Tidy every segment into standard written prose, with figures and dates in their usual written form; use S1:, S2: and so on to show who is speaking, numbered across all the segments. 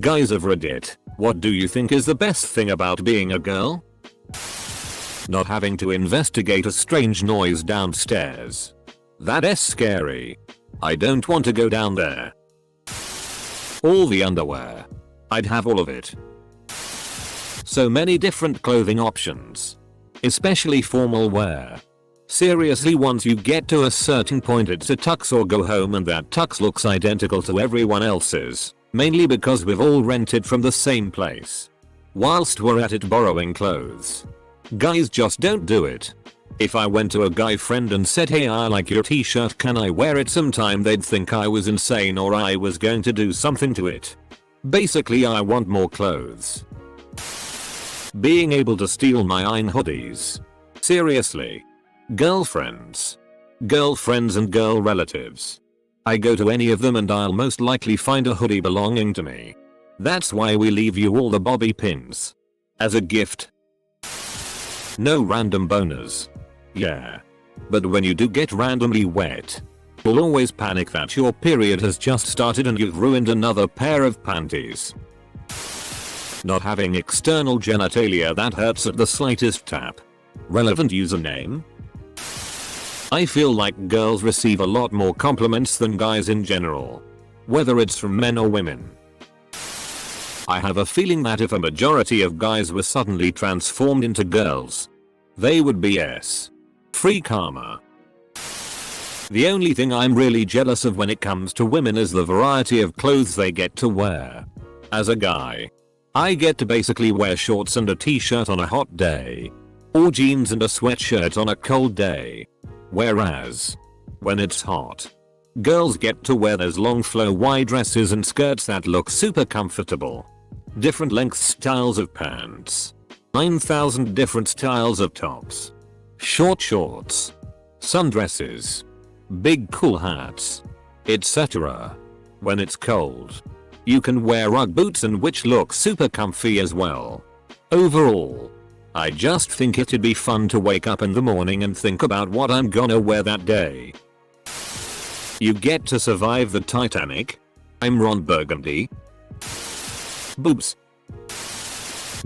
S1: Guys of Reddit, what do you think is the best thing about being a girl? Not having to investigate a strange noise downstairs. That's scary. I don't want to go down there. All the underwear. I'd have all of it. So many different clothing options. Especially formal wear. Seriously, once you get to a certain point it's a tux or go home, and that tux looks identical to everyone else's. Mainly because we've all rented from the same place. Whilst we're at it borrowing clothes. Guys just don't do it. If I went to a guy friend and said, hey, I like your t-shirt, can I wear it sometime, they'd think I was insane or I was going to do something to it. Basically, I want more clothes. Being able to steal my own hoodies. Seriously. Girlfriends and girl relatives. I go to any of them and I'll most likely find a hoodie belonging to me. That's why we leave you all the bobby pins. As a gift. No random boners. Yeah. But when you do get randomly wet, you'll always panic that your period has just started and you've ruined another pair of panties. Not having external genitalia that hurts at the slightest tap. Relevant username? I feel like girls receive a lot more compliments than guys in general. Whether it's from men or women. I have a feeling that if a majority of guys were suddenly transformed into girls, they would be free karma. The only thing I'm really jealous of when it comes to women is the variety of clothes they get to wear. As a guy, I get to basically wear shorts and a t-shirt on a hot day. Or jeans and a sweatshirt on a cold day. Whereas, when it's hot, girls get to wear those long flow-wide dresses and skirts that look super comfortable. Different lengths, styles of pants. 9,000 different styles of tops. Short shorts. Sundresses. Big cool hats. Etc. When it's cold, you can wear Ugg boots and which look super comfy as well. Overall, I just think it'd be fun to wake up in the morning and think about what I'm gonna wear that day. You get to survive the Titanic. I'm Ron Burgundy. Boobs.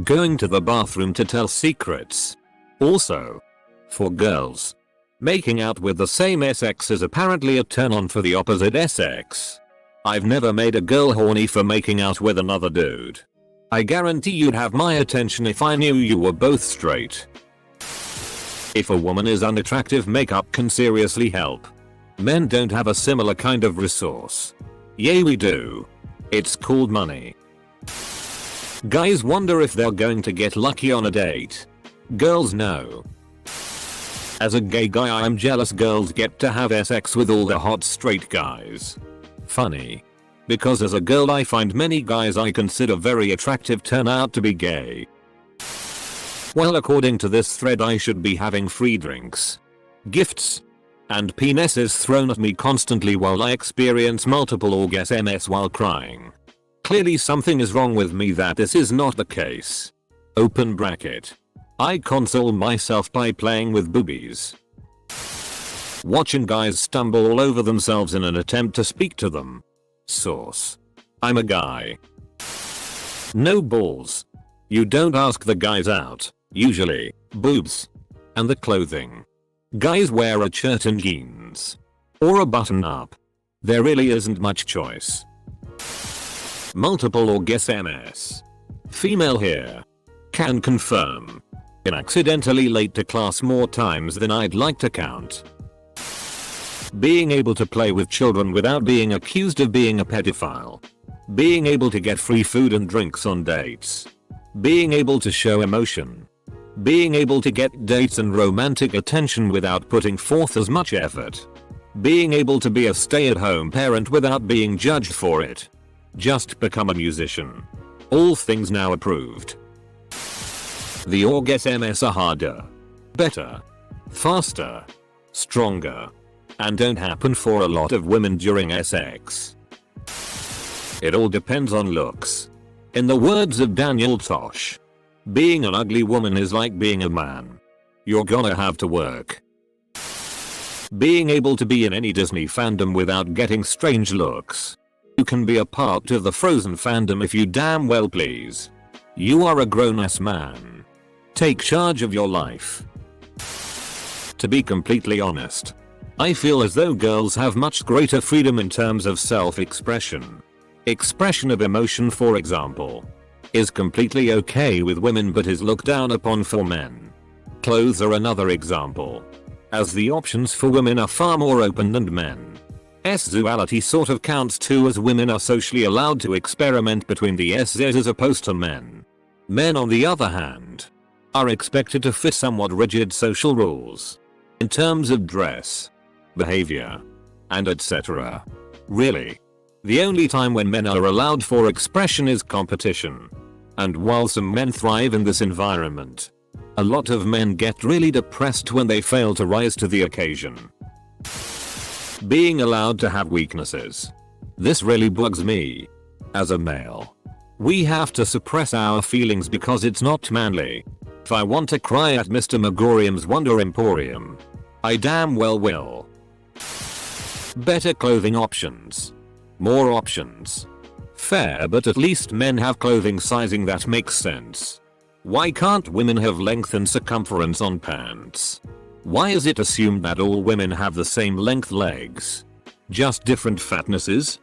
S1: Going to the bathroom to tell secrets. Also, for girls, making out with the same sex is apparently a turn on for the opposite sex. I've never made a girl horny for making out with another dude. I guarantee you'd have my attention if I knew you were both straight. If a woman is unattractive, makeup can seriously help. Men don't have a similar kind of resource. Yay, we do. It's called money. Guys wonder if they're going to get lucky on a date. Girls know. As a gay guy, I'm jealous girls get to have sex with all the hot straight guys. Funny. Because as a girl I find many guys I consider very attractive turn out to be gay. Well, according to this thread I should be having free drinks, gifts, and penises thrown at me constantly while I experience multiple orgasms while crying. Clearly something is wrong with me that this is not the case. Open bracket. I console myself by playing with boobies. Watching guys stumble all over themselves in an attempt to speak to them. Source. I'm a guy. No balls. You don't ask the guys out, usually, boobs. And the clothing. Guys wear a shirt and jeans. Or a button up. There really isn't much choice. Multiple orgasms. Female here. Can confirm. Been accidentally late to class more times than I'd like to count. Being able to play with children without being accused of being a pedophile. Being able to get free food and drinks on dates. Being able to show emotion. Being able to get dates and romantic attention without putting forth as much effort. Being able to be a stay-at-home parent without being judged for it. Just become a musician. All things now approved. The orgasms are harder, better, faster, stronger, and don't happen for a lot of women during sex. It all depends on looks. In the words of Daniel Tosh, being an ugly woman is like being a man. You're gonna have to work. Being able to be in any Disney fandom without getting strange looks. You can be a part of the Frozen fandom if you damn well please. You are a grown-ass man. Take charge of your life. To be completely honest, I feel as though girls have much greater freedom in terms of self-expression. Expression of emotion, for example, is completely okay with women but is looked down upon for men. Clothes are another example, as the options for women are far more open than men. Sexuality sort of counts too, as women are socially allowed to experiment between the SZs as opposed to men. Men, on the other hand, are expected to fit somewhat rigid social rules in terms of dress, behavior, and etc. Really, the only time when men are allowed for expression is competition. And while some men thrive in this environment, a lot of men get really depressed when they fail to rise to the occasion. Being allowed to have weaknesses. This really bugs me. As a male, we have to suppress our feelings because it's not manly. If I want to cry at Mr. Megorium's Wonder Emporium, I damn well will. Better clothing options. More options. Fair, but at least men have clothing sizing that makes sense. Why can't women have length and circumference on pants? Why is it assumed that all women have the same length legs? Just different fatnesses?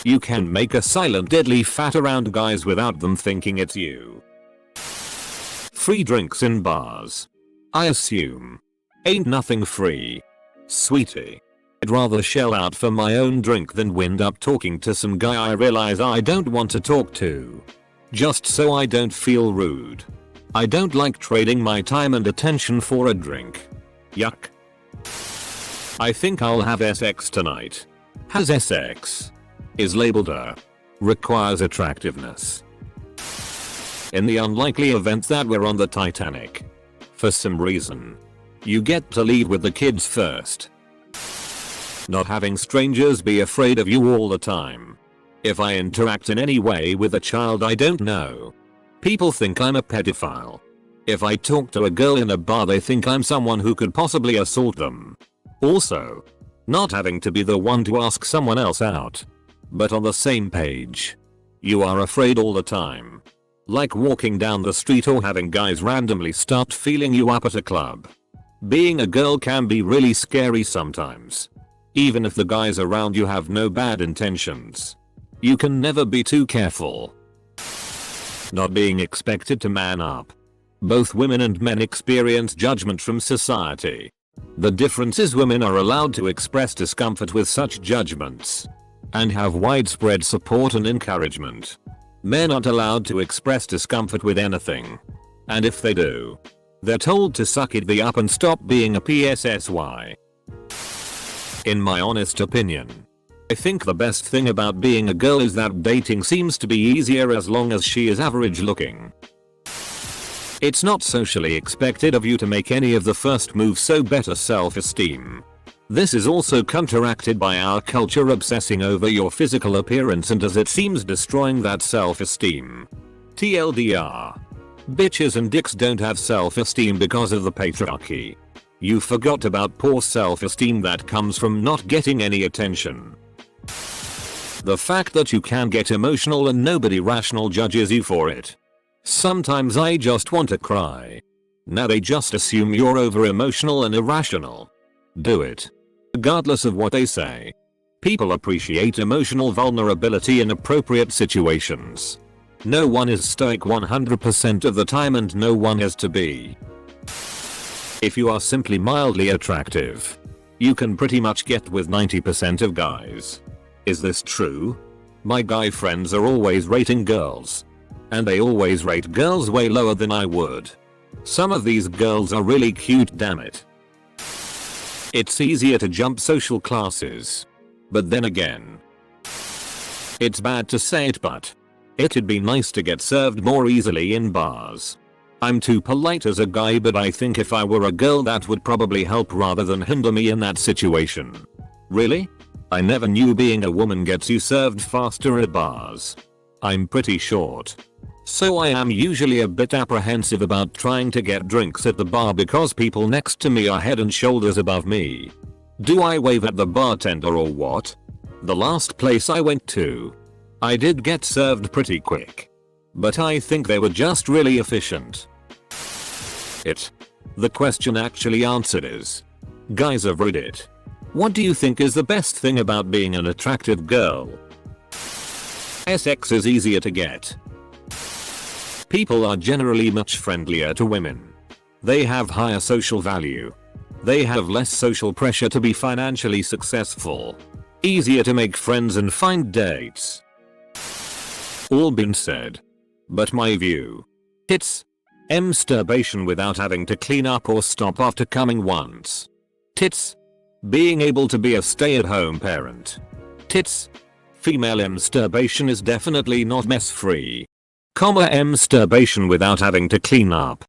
S1: You can make a silent deadly fat around guys without them thinking it's you. Free drinks in bars. I assume. Ain't nothing free. Sweetie, I'd rather shell out for my own drink than wind up talking to some guy I realize I don't want to talk to, just so I don't feel rude. I don't like trading my time and attention for a drink. Yuck. I think I'll have SX tonight. Has SX? Is labeled a. Requires attractiveness. In the unlikely event that we're on the Titanic, for some reason, you get to leave with the kids first. Not having strangers be afraid of you all the time. If I interact in any way with a child I don't know, people think I'm a pedophile. If I talk to a girl in a bar, they think I'm someone who could possibly assault them. Also, not having to be the one to ask someone else out, but on the same page. You are afraid all the time. Like walking down the street or having guys randomly start feeling you up at a club. Being a girl can be really scary sometimes. Even if the guys around you have no bad intentions. You can never be too careful. Not being expected to man up. Both women and men experience judgment from society. The difference is women are allowed to express discomfort with such judgments and have widespread support and encouragement. Men aren't allowed to express discomfort with anything. And if they do, they're told to suck it the up and stop being a PSSY. In my honest opinion, I think the best thing about being a girl is that dating seems to be easier as long as she is average looking. It's not socially expected of you to make any of the first moves, so better self-esteem. This is also counteracted by our culture obsessing over your physical appearance, and as it seems destroying that self-esteem. TLDR. Bitches and dicks don't have self-esteem because of the patriarchy. You forgot about poor self-esteem that comes from not getting any attention. The fact that you can get emotional and nobody rational judges you for it. Sometimes I just want to cry. Now they just assume you're over emotional and irrational. Do it. Regardless of what they say. People appreciate emotional vulnerability in appropriate situations. No one is stoic 100% of the time, and no one is to be. If you are simply mildly attractive, you can pretty much get with 90% of guys. Is this true? My guy friends are always rating girls. And they always rate girls way lower than I would. Some of these girls are really cute, damn it. It's easier to jump social classes. But then again, it's bad to say it, but it'd be nice to get served more easily in bars. I'm too polite as a guy, but I think if I were a girl that would probably help rather than hinder me in that situation. Really? I never knew being a woman gets you served faster at bars. I'm pretty short, so I am usually a bit apprehensive about trying to get drinks at the bar because people next to me are head and shoulders above me. Do I wave at the bartender or what? The last place I went to, I did get served pretty quick. But I think they were just really efficient. The question actually answered is, guys have read it. What do you think is the best thing about being an attractive girl? Sex is easier to get. People are generally much friendlier to women. They have higher social value. They have less social pressure to be financially successful. Easier to make friends and find dates. All been said. But my view. Tits. Masturbation without having to clean up or stop after coming once. Tits. Being able to be a stay-at-home parent. Tits. Female masturbation is definitely not mess free. Masturbation without having to clean up.